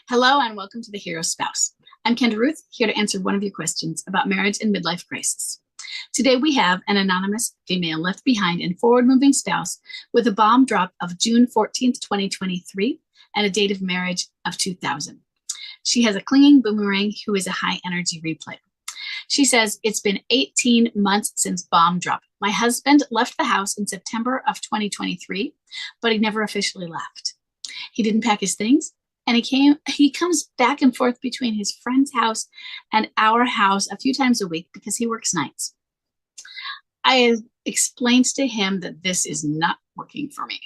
Hello and welcome to The Hero Spouse. I'm Kendra Ruth, here to answer one of your questions about marriage and midlife crisis. Today we have an anonymous female left behind and forward-moving spouse with a bomb drop of June 14th, 2023 and a date of marriage of 2000. She has a clinging boomerang who is a high-energy replay. She says, it's been 18 months since bomb drop. My husband left the house in September of 2023, but he never officially left. He didn't pack his things. And he comes back and forth between his friend's house and our house a few times a week because he works nights. I explained to him that this is not working for me.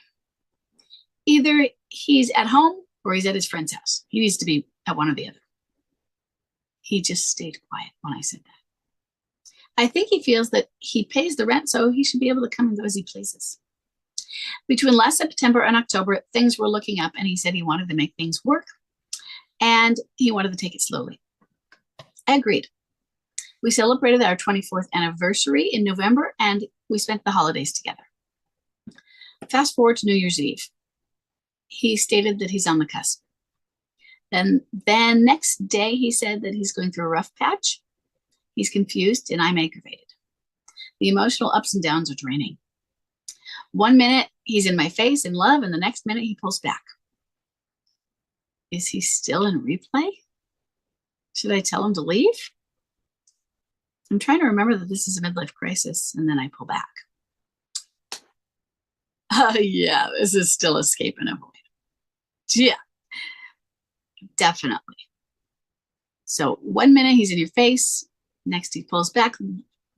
Either he's at home or he's at his friend's house. He needs to be at one or the other. He just stayed quiet when I said that. I think he feels that he pays the rent, so he should be able to come and go as he pleases. Between last September and October, things were looking up, and he said he wanted to make things work, and he wanted to take it slowly. I agreed. We celebrated our 24th anniversary in November, and we spent the holidays together. Fast forward to New Year's Eve. He stated that he's on the cusp. Then next day, he said that he's going through a rough patch. He's confused, and I'm aggravated. The emotional ups and downs are draining. One minute he's in my face in love, and the next minute he pulls back. Is he still in replay? Should I tell him to leave? I'm trying to remember that this is a midlife crisis, and then I pull back. Yeah, this is still escape and avoid. Yeah, definitely. So 1 minute he's in your face, next he pulls back.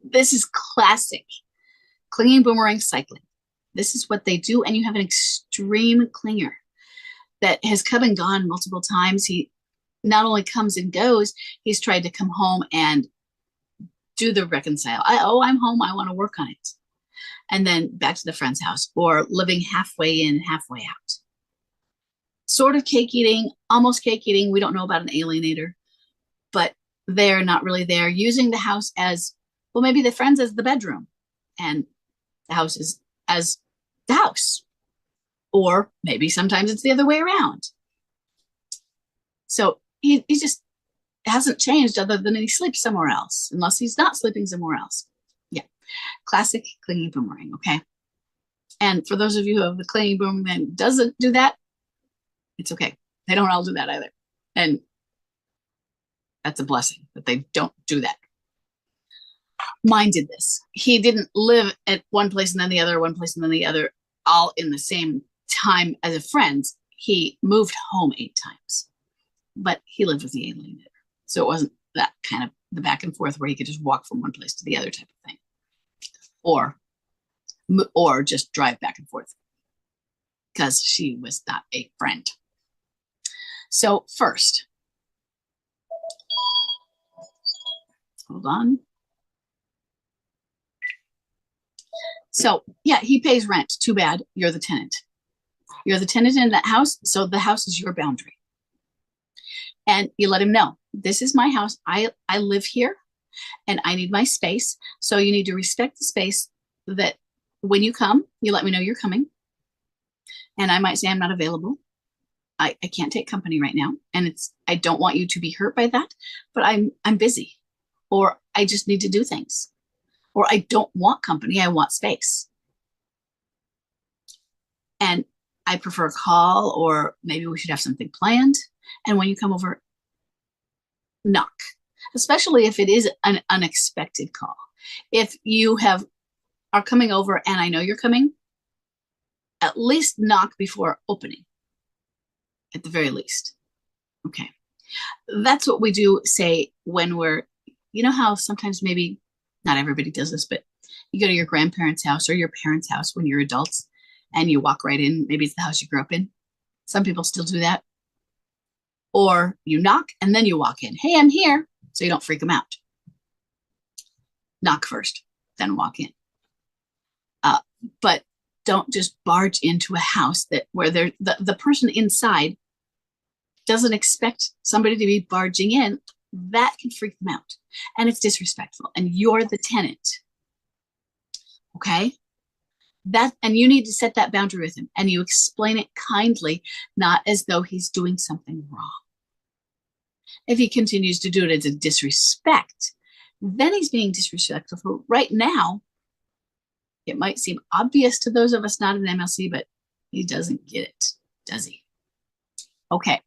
This is classic clinging boomerang cycling. This is what they do, and you have an extreme clinger that has come and gone multiple times. He not only comes and goes, he's tried to come home and do the reconcile. I'm home, I want to work on it. And then back to the friend's house, or living halfway in, halfway out. Sort of cake eating, almost cake eating. We don't know about an alienator, but they're not really there. Using the house as, well, maybe the friends as the bedroom, and the house is as the house, or maybe sometimes it's the other way around. So he just hasn't changed, other than he sleeps somewhere else, unless he's not sleeping somewhere else. Yeah, classic clinging boomerang. Okay, and for those of you who have the clinging boomerang that doesn't do that, it's okay. They don't all do that either, and that's a blessing that they don't do that. Mine did this. He didn't live at one place and then the other, one place and then the other, all in the same time as a friend. He moved home 8 times, but he lived with the alienator. So it wasn't that kind of the back and forth where he could just walk from one place to the other type of thing, or just drive back and forth, because she was not a friend. So first, hold on. So yeah, he pays rent. Too bad. You're the tenant. You're the tenant in that house. So the house is your boundary. And you let him know, this is my house. I live here and I need my space. So you need to respect the space, that when you come, you let me know you're coming. And I might say, I'm not available. I can't take company right now. And I don't want you to be hurt by that, but I'm busy, or I just need to do things. Or I don't want company, I want space. And I prefer a call, or maybe we should have something planned. And when you come over, knock, especially if it is an unexpected call. If you are coming over and I know you're coming, at least knock before opening, at the very least. Okay. That's what we do, say, when you know how sometimes maybe, not everybody does this, but you go to your grandparents' house or your parents' house when you're adults and you walk right in. Maybe it's the house you grew up in. Some people still do that. Or you knock and then you walk in. Hey, I'm here. So you don't freak them out. Knock first, then walk in. But don't just barge into a house where the person inside doesn't expect somebody to be barging in. That can freak them out, and it's disrespectful, and you're the tenant. Okay, and you need to set that boundary with him, and you explain it kindly, not as though he's doing something wrong. If he continues to do it as a disrespect, then he's being disrespectful. For right now, it might seem obvious to those of us not in MLC, but he doesn't get it, does he? Okay.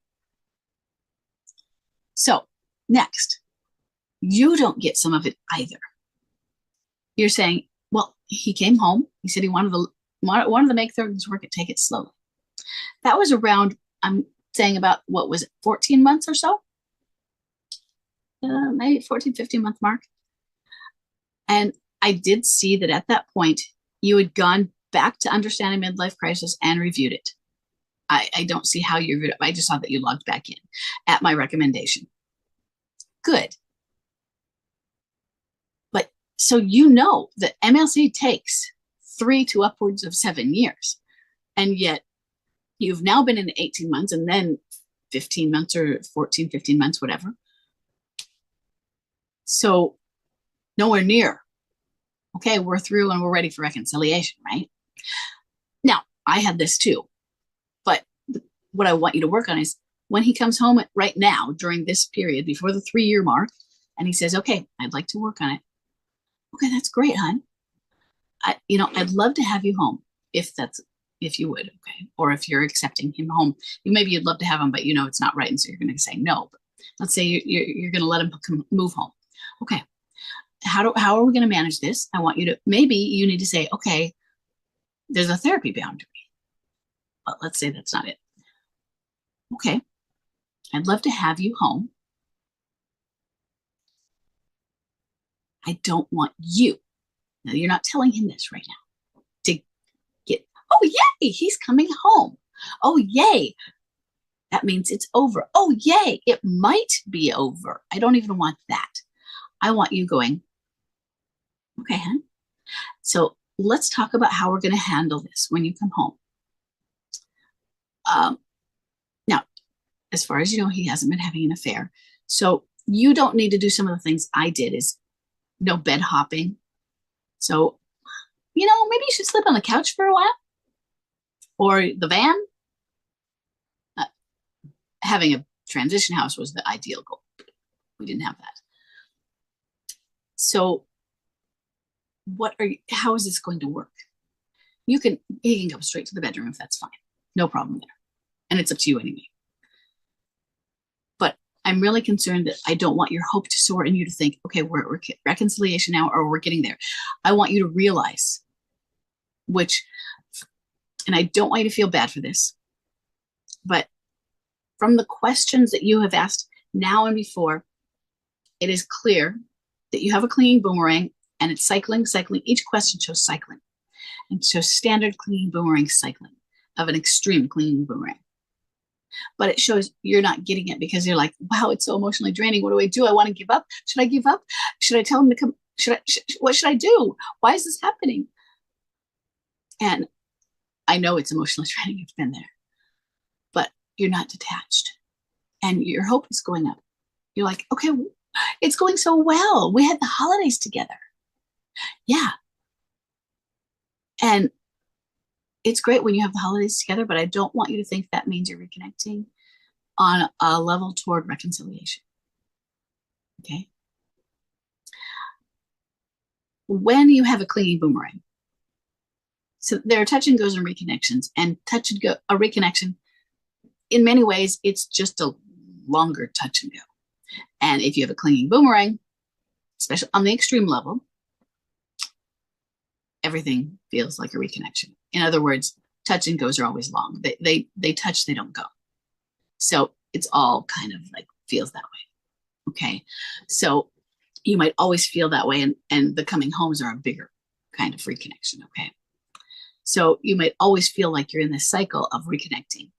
So next, you don't get some of it either. You're saying, well, he came home. He said he wanted to make things work and take it slowly. That was around, I'm saying about, what was it, 14 months or so? Maybe 14, 15-month mark. And I did see that at that point, you had gone back to understanding midlife crisis and reviewed it. I don't see how you reviewed it. I just saw that you logged back in at my recommendation. Good. But so you know that MLC takes 3 to upwards of 7 years. And yet you've now been in 18 months and then 15 months or 14, 15 months, whatever. So nowhere near. Okay, we're through and we're ready for reconciliation, right? Now, I had this too. But what I want you to work on is when he comes home right now during this period before the 3-year mark, and he says, okay, I'd like to work on it. Okay, that's great, hon. I'd love to have you home if you would, okay? Or if you're accepting him home, maybe you'd love to have him, but you know it's not right, and so you're going to say no. But let's say you're going to let him move home. Okay, how are we going to manage this? I want you to, maybe you need to say, okay, there's a therapy boundary. But let's say that's not it. Okay, I'd love to have you home. I don't want you. Now, you're not telling him this right now. To get, oh, yay, he's coming home. Oh, yay. That means it's over. Oh, yay, it might be over. I don't even want that. I want you going, okay, hon. So let's talk about how we're going to handle this when you come home. Now, as far as you know, he hasn't been having an affair. So you don't need to do some of the things I did, is no bed hopping. So, maybe you should sleep on the couch for a while or the van. Having a transition house was the ideal goal. We didn't have that. So how is this going to work? He can go straight to the bedroom if that's fine. No problem there. And it's up to you anyway. But I'm really concerned that I don't want your hope to soar and you to think, okay, we're reconciliation now, or we're getting there. I want you to realize and I don't want you to feel bad for this, but from the questions that you have asked now and before, it is clear that you have a clinging boomerang and it's cycling. Each question shows cycling and shows standard clinging boomerang cycling of an extreme clinging boomerang. But it shows you're not getting it because you're like, wow, it's so emotionally draining. What do I do? I want to give up. Should I give up? Should I tell him to come? What should I do? Why is this happening? And I know it's emotionally draining. You've been there. But you're not detached. And your hope is going up. You're like, okay, it's going so well. We had the holidays together. Yeah. And it's great when you have the holidays together, but I don't want you to think that means you're reconnecting on a level toward reconciliation. Okay? When you have a clinging boomerang, so there are touch and goes and reconnections, and a reconnection, in many ways, it's just a longer touch and go. And if you have a clinging boomerang, especially on the extreme level, everything feels like a reconnection. In other words, touch and goes are always long. They touch, they don't go. So it's all kind of like feels that way. Okay. So you might always feel that way, and the coming homes are a bigger kind of reconnection. Okay. So you might always feel like you're in this cycle of reconnecting,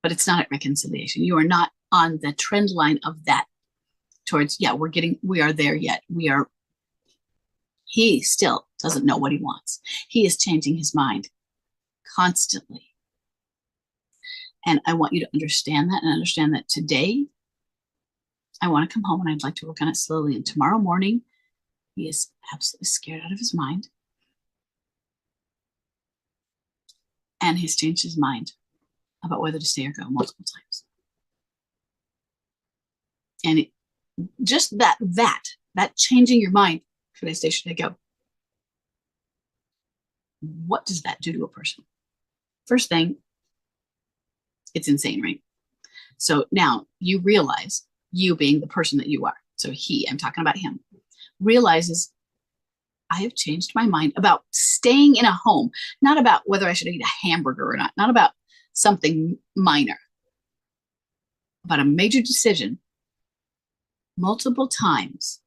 but it's not at reconciliation. You are not on the trend line of that towards, yeah, we are there yet. He still doesn't know what he wants. He is changing his mind constantly. And I want you to understand that, and understand that today I want to come home and I'd like to work on it slowly. And tomorrow morning, he is absolutely scared out of his mind. And he's changed his mind about whether to stay or go multiple times. And just that changing your mind, should I stay, should I go? What does that do to a person? First thing, it's insane, right? So now you realize, you being the person that you are, so I'm talking about him, realizes, I have changed my mind about staying in a home, not about whether I should eat a hamburger or not about something minor, about a major decision multiple times.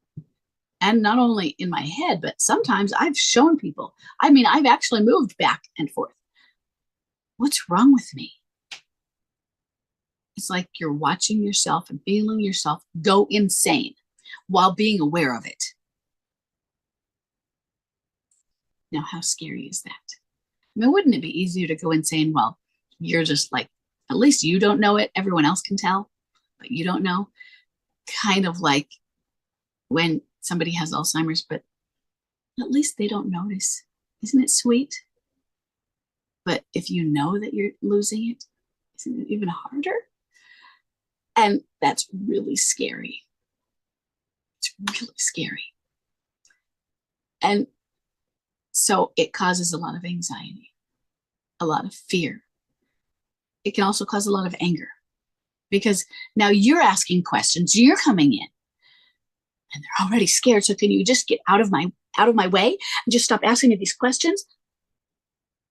And not only in my head, but sometimes I've shown people. I mean, I've actually moved back and forth. What's wrong with me? It's like you're watching yourself and feeling yourself go insane while being aware of it. Now, how scary is that? I mean, wouldn't it be easier to go insane? Well, you're just like, at least you don't know it. Everyone else can tell, but you don't know. Kind of like when somebody has Alzheimer's, but at least they don't notice. Isn't it sweet? But if you know that you're losing it, isn't it even harder? And that's really scary. It's really scary. And so it causes a lot of anxiety, a lot of fear. It can also cause a lot of anger because now you're asking questions, you're coming in and they're already scared. So can you just get out of my way and just stop asking me these questions?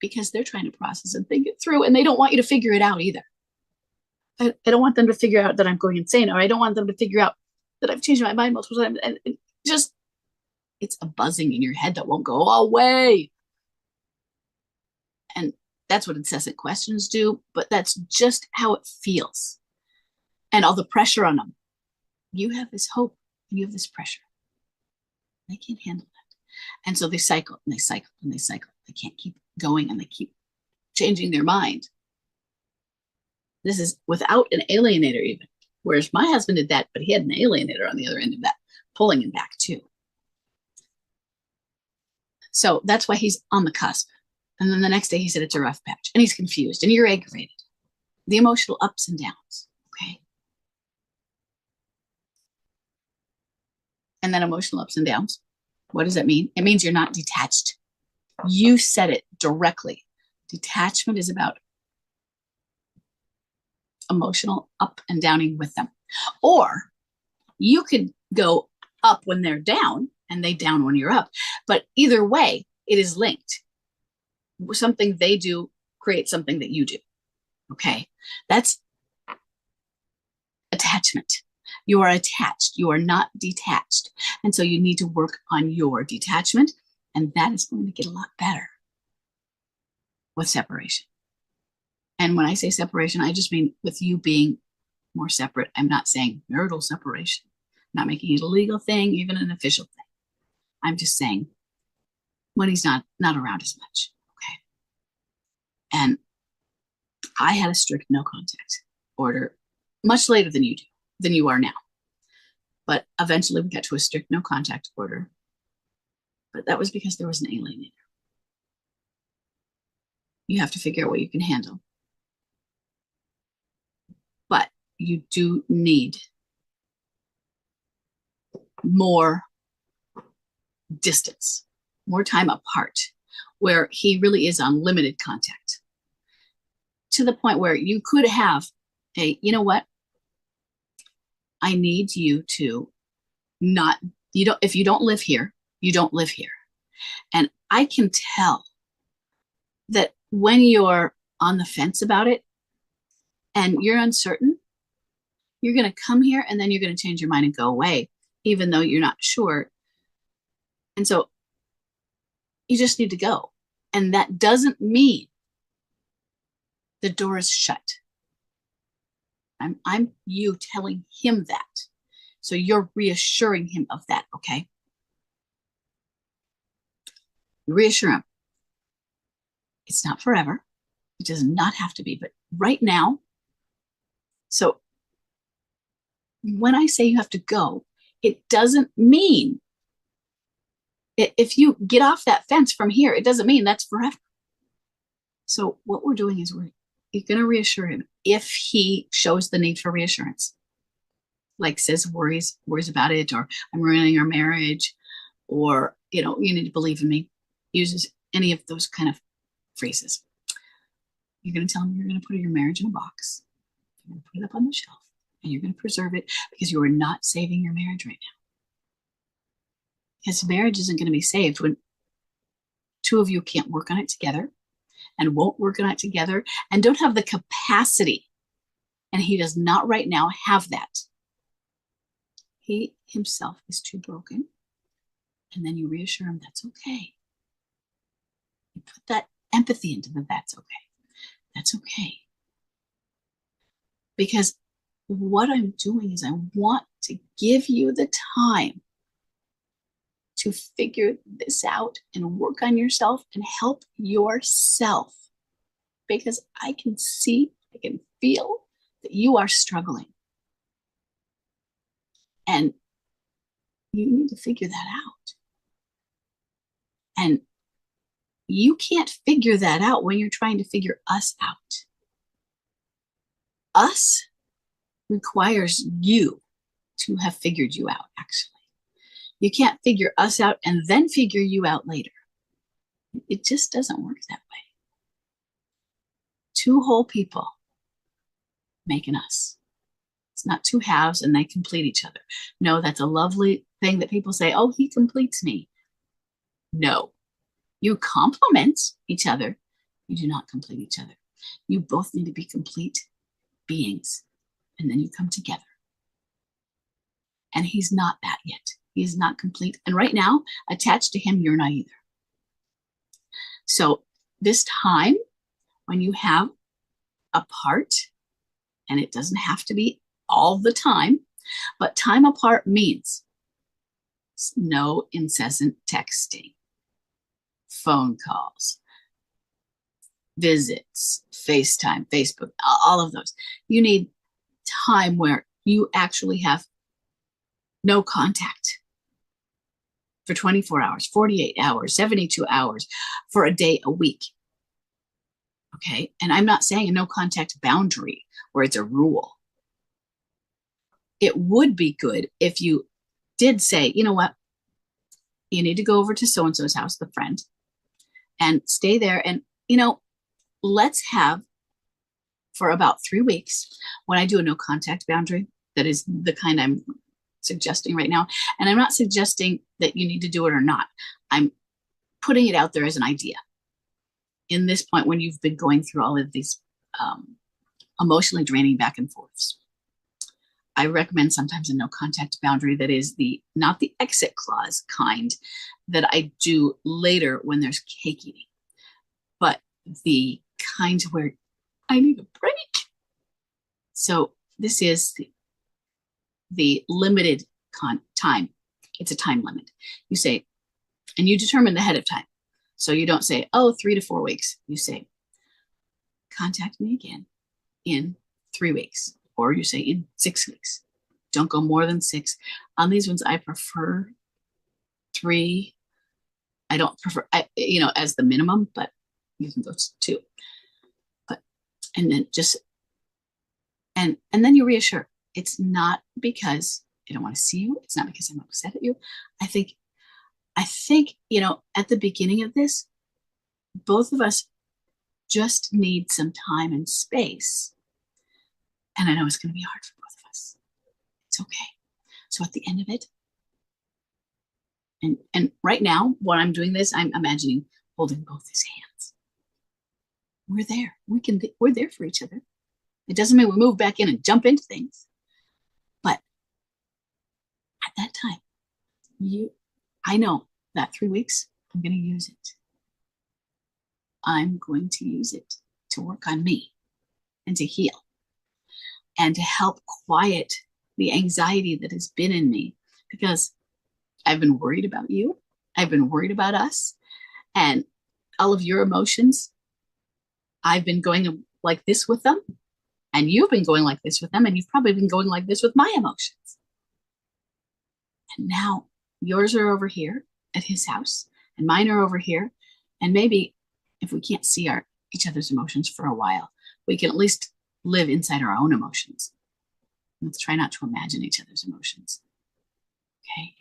Because they're trying to process and think it through, and they don't want you to figure it out either. I don't want them to figure out that I'm going insane, or I don't want them to figure out that I've changed my mind multiple times. And it's a buzzing in your head that won't go away. And that's what incessant questions do, but that's just how it feels. And all the pressure on them. You have this hope, and you have this pressure. They can't handle that. And so they cycle and they cycle and they cycle. They can't keep going, and they keep changing their mind. This is without an alienator even. Whereas my husband did that, but he had an alienator on the other end of that, pulling him back too. So that's why he's on the cusp. And then the next day he said it's a rough patch, and he's confused, and you're aggravated. The emotional ups and downs, okay? And then emotional ups and downs, what does that mean? It means you're not detached. You said it directly. Detachment is about emotional up and downing with them. Or you could go up when they're down and they down when you're up. But either way, it is linked. Something they do creates something that you do. Okay? That's attachment. You are attached. You are not detached. And so you need to work on your detachment. And that is going to get a lot better with separation. And when I say separation, I just mean with you being more separate. I'm not saying marital separation. I'm not making it a legal thing, even an official thing. I'm just saying when he's not around as much. Okay. And I had a strict no contact order much later than you are now. But eventually we got to a strict no contact order. But that was because there was an alienator. You have to figure out what you can handle. But you do need more distance, more time apart, where he really is on limited contact, to the point where you could have you know what? I need you to if you don't live here, you don't live here. And I can tell that when you're on the fence about it and you're uncertain, you're going to come here and then you're going to change your mind and go away, even though you're not sure. And so you just need to go. And that doesn't mean the door is shut. I'm you telling him that. So you're reassuring him of that, okay? Reassure him. It's not forever. It does not have to be, but right now. So when I say you have to go, it doesn't mean if you get off that fence from here, it doesn't mean that's forever. So what we're doing is you're going to reassure him if he shows the need for reassurance. like says worries about it, or I'm ruining our marriage, or, you need to believe in me, uses any of those kind of phrases. You're going to tell them you're going to put your marriage in a box. You're going to put it up on the shelf, and you're going to preserve it because you are not saving your marriage right now. Because marriage isn't going to be saved when two of you can't work on it together and won't work on it together and don't have the capacity. And he does not right now have that. He himself is too broken. And then you reassure him that's okay. You put that empathy into the that's okay. That's okay. Because what I'm doing is I want to give you the time to figure this out and work on yourself and help yourself. Because I can see, I can feel that you are struggling. And you need to figure that out. And you can't figure that out when you're trying to figure us out. Us requires you to have figured you out, actually. You can't figure us out and then figure you out later. It just doesn't work that way. Two whole people make an us. It's not two halves and they complete each other. No, that's a lovely thing that people say, oh, he completes me. No, you complement each other. You do not complete each other. You both need to be complete beings, and then you come together. And he's not that yet. He is not complete. And right now, attached to him, you're not either. So this time, when you have apart, and it doesn't have to be all the time, but time apart means no incessant texting, phone calls, visits, FaceTime, Facebook, all of those. You need time where you actually have no contact for 24 hours, 48 hours, 72 hours, for a day, a week. Okay. And I'm not saying a no contact boundary where it's a rule. It would be good if you did say, you know what, you need to go over to so-and-so's house, the friend, and stay there. And, let's have for about 3 weeks, when I do a no contact boundary, that is the kind I'm suggesting right now. And I'm not suggesting that you need to do it or not. I'm putting it out there as an idea. In this point, when you've been going through all of these emotionally draining back and forths, I recommend sometimes a no contact boundary that is not the exit clause kind that I do later when there's cake eating, but the kind where I need a break. So this is the limited time. It's a time limit. You say, and you determine ahead of time. So you don't say, 3 to 4 weeks. You say, contact me again in 3 weeks. Or you say in 6 weeks. Don't go more than 6. On these ones, I prefer 3. I don't prefer, as the minimum, but you can go to 2. And then and then you reassure. It's not because I don't want to see you. It's not because I'm upset at you. I think, at the beginning of this, both of us just need some time and space. And I know it's going to be hard for both of us. It's okay. So at the end of it, and right now, when I'm doing this, I'm imagining holding both his hands. We're there. We're there for each other. It doesn't mean we move back in and jump into things. But at that time, I know that 3 weeks, I'm going to use it. I'm going to use it to work on me and to heal and to help quiet the anxiety that has been in me, because I've been worried about you. I've been worried about us and all of your emotions. I've been going like this with them, and you've been going like this with them, and you've probably been going like this with my emotions. And now yours are over here at his house, and mine are over here. And maybe if we can't see each other's emotions for a while, we can at least live inside our own emotions. Let's try not to imagine each other's emotions. Okay.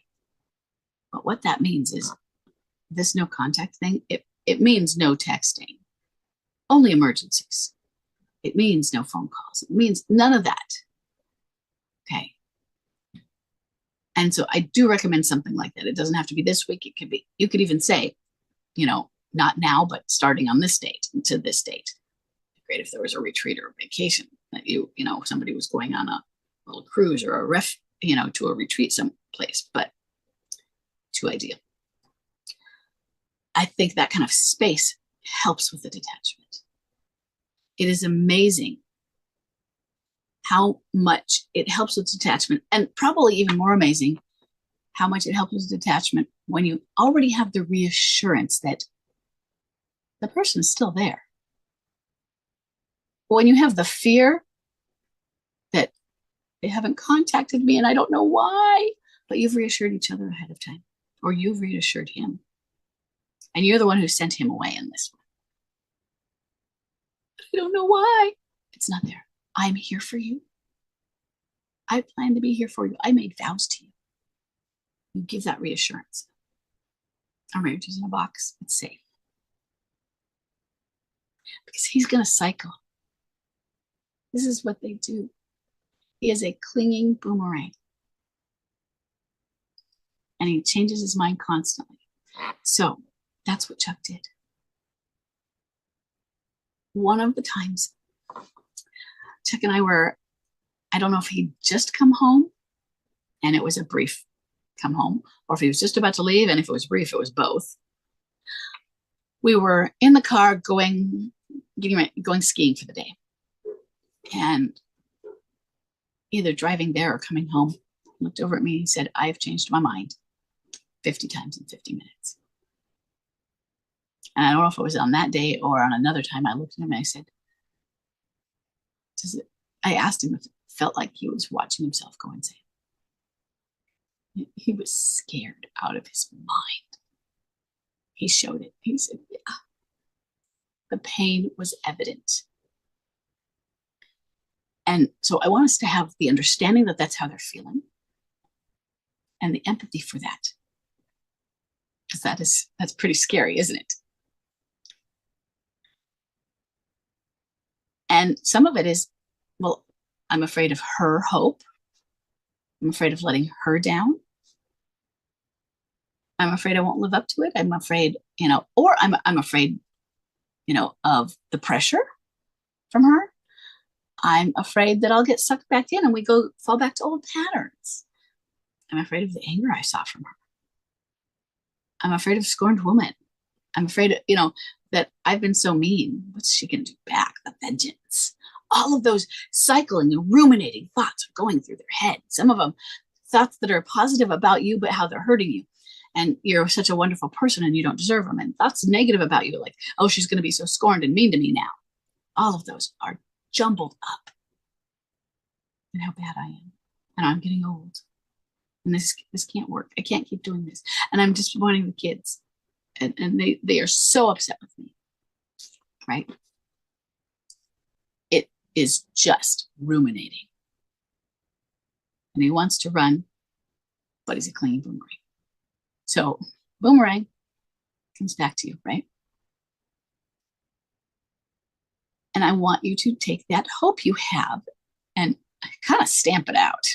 But what that means is this no contact thing, it means no texting, only emergencies. It means no phone calls. It means none of that. Okay. And so I do recommend something like that. It doesn't have to be this week. It could be, you could even say, not now, but starting on this date to this date. Great if there was a retreat or a vacation that somebody was going on a little cruise or to a retreat someplace, but too ideal. I think that kind of space helps with the detachment. It is amazing how much it helps with detachment, and probably even more amazing how much it helps with detachment when you already have the reassurance that the person is still there. When you have the fear that they haven't contacted me and I don't know why, but you've reassured each other ahead of time, or you've reassured him, and you're the one who sent him away in this one. I don't know why. It's not there. I'm here for you. I plan to be here for you. I made vows to you. You give that reassurance. Our marriage is in a box. It's safe. Because he's going to cycle. This is what they do. He is a clinging boomerang. And he changes his mind constantly. So that's what Chuck did. One of the times, Chuck and I were, I don't know if he'd just come home and it was a brief come home, or if he was just about to leave, and if it was brief, it was both. We were in the car going skiing for the day. And either driving there or coming home, he looked over at me and said, I've changed my mind 50 times in 50 minutes. And I don't know if it was on that day or on another time. I looked at him and I said, I asked him if it felt like he was watching himself go insane. He was scared out of his mind. He showed it. He said, yeah. The pain was evident. And so I want us to have the understanding that that's how they're feeling and the empathy for that. Because that's pretty scary, isn't it? And some of it is, well, I'm afraid of her hope. I'm afraid of letting her down. I'm afraid I won't live up to it. I'm afraid, or I'm afraid, of the pressure from her. I'm afraid that I'll get sucked back in and we fall back to old patterns. I'm afraid of the anger I saw from her. I'm afraid of scorned woman. I'm afraid, that I've been so mean. What's she going to do back? The vengeance. All of those cycling and ruminating thoughts are going through their head. Some of them thoughts that are positive about you, but how they're hurting you. And you're such a wonderful person and you don't deserve them. And thoughts negative about you, like, oh, she's going to be so scorned and mean to me now. All of those are jumbled up. And how bad I am. And I'm getting old. And this can't work. I can't keep doing this. And I'm disappointing the kids. And they are so upset with me. Right? It is just ruminating. And he wants to run, but he's a clinging boomerang. So boomerang comes back to you, right? And I want you to take that hope you have and kind of stamp it out.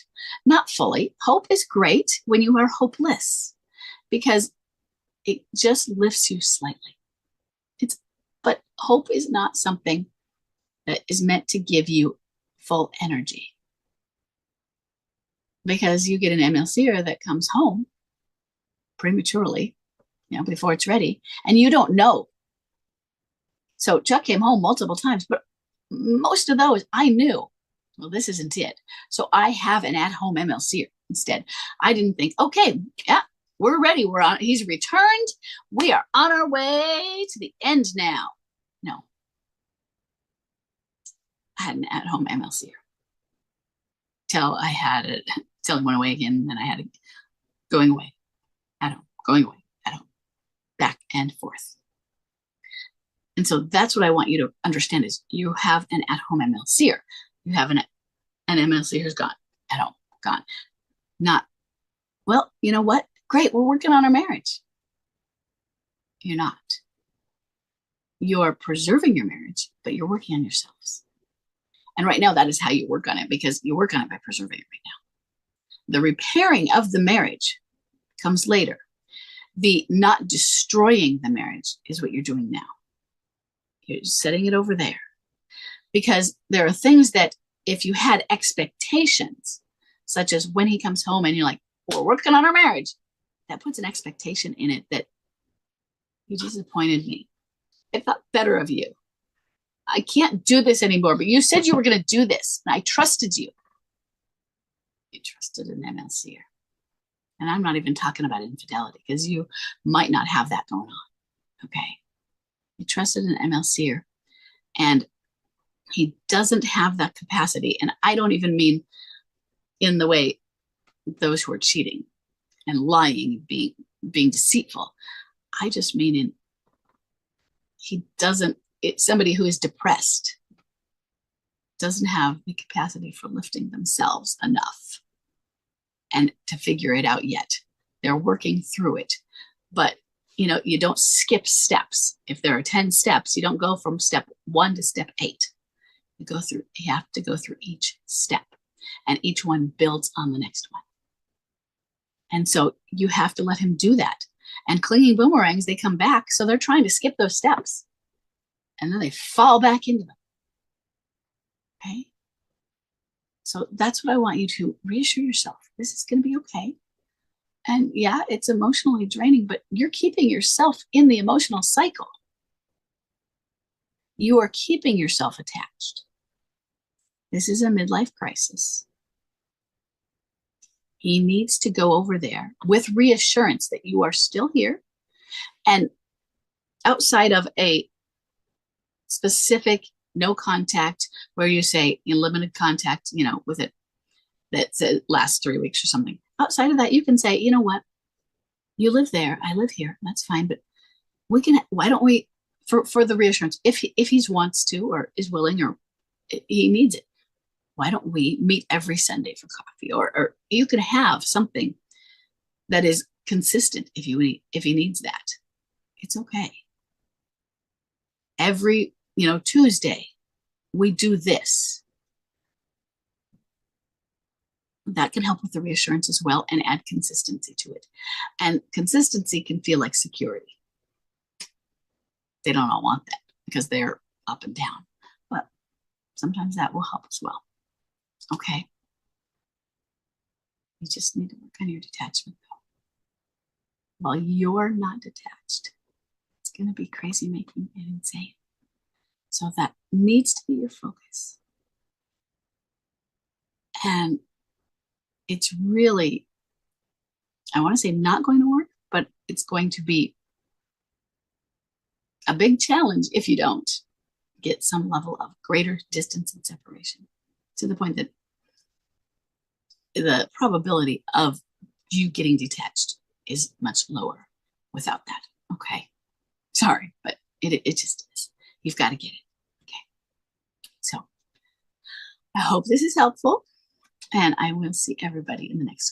Not fully. Hope is great when you are hopeless because it just lifts you slightly. But hope is not something that is meant to give you full energy. Because you get an MLCer that comes home prematurely, before it's ready, and you don't know. So Chuck came home multiple times, but most of those I knew, well, this isn't it. So I have an at-home MLC instead. I didn't think, okay, yeah, we're ready. He's returned. We are on our way to the end now. No. I had an at-home MLC till he went away again, and then I had it going away, at home, going away, at home, back and forth. And so that's what I want you to understand is you have an at-home MLCer. You have an MLC who's gone. at home, gone. Not, well, you know what? Great, we're working on our marriage. You're not. You're preserving your marriage, but you're working on yourselves. And right now, that is how you work on it, because you work on it by preserving it right now. The repairing of the marriage comes later. The not destroying the marriage is what you're doing now. You're setting it over there. Because there are things that if you had expectations, such as when he comes home and you're like, we're working on our marriage, that puts an expectation in it that you disappointed me. I thought better of you. I can't do this anymore, but you said you were going to do this, and I trusted you. You trusted an MLCer. And I'm not even talking about infidelity, because you might not have that going on. Okay. You trusted an MLCer, and he doesn't have that capacity. And I don't even mean in the way those who are cheating and lying, being deceitful. I just mean in he doesn't, it's somebody who is depressed, doesn't have the capacity for lifting themselves enough and to figure it out yet. They're working through it. But, you know, you don't skip steps. If there are 10 steps, you don't go from step 1 to step 8. You have to go through each step, and each one builds on the next one. And so you have to let him do that. And clinging boomerangs, they come back. So they're trying to skip those steps, and then they fall back into them. Okay. So that's what I want you to reassure yourself. This is going to be okay. And yeah, it's emotionally draining, but you're keeping yourself in the emotional cycle. You are keeping yourself attached. This is a midlife crisis. He needs to go over there with reassurance that you are still here. And outside of a specific no contact where you say limited contact, you know, with it that lasts 3 weeks or something. Outside of that, you can say, you know what? You live there, I live here. That's fine. But why don't we, for the reassurance, if he wants to or is willing or he needs it, why don't we meet every Sunday for coffee? Or you can have something that is consistent if he needs that. It's okay. Every, Tuesday, we do this. That can help with the reassurance as well and add consistency to it. And consistency can feel like security. They don't all want that because they're up and down. But sometimes that will help as well. Okay. You just need to work on your detachment though. While you're not detached, it's going to be crazy making and insane. So that needs to be your focus. And it's really, I want to say not going to work, but it's going to be a big challenge if you don't get some level of greater distance and separation, to the point that the probability of you getting detached is much lower without that. Okay. Sorry, but it just is. You've got to get it. Okay. So I hope this is helpful, and I will see everybody in the next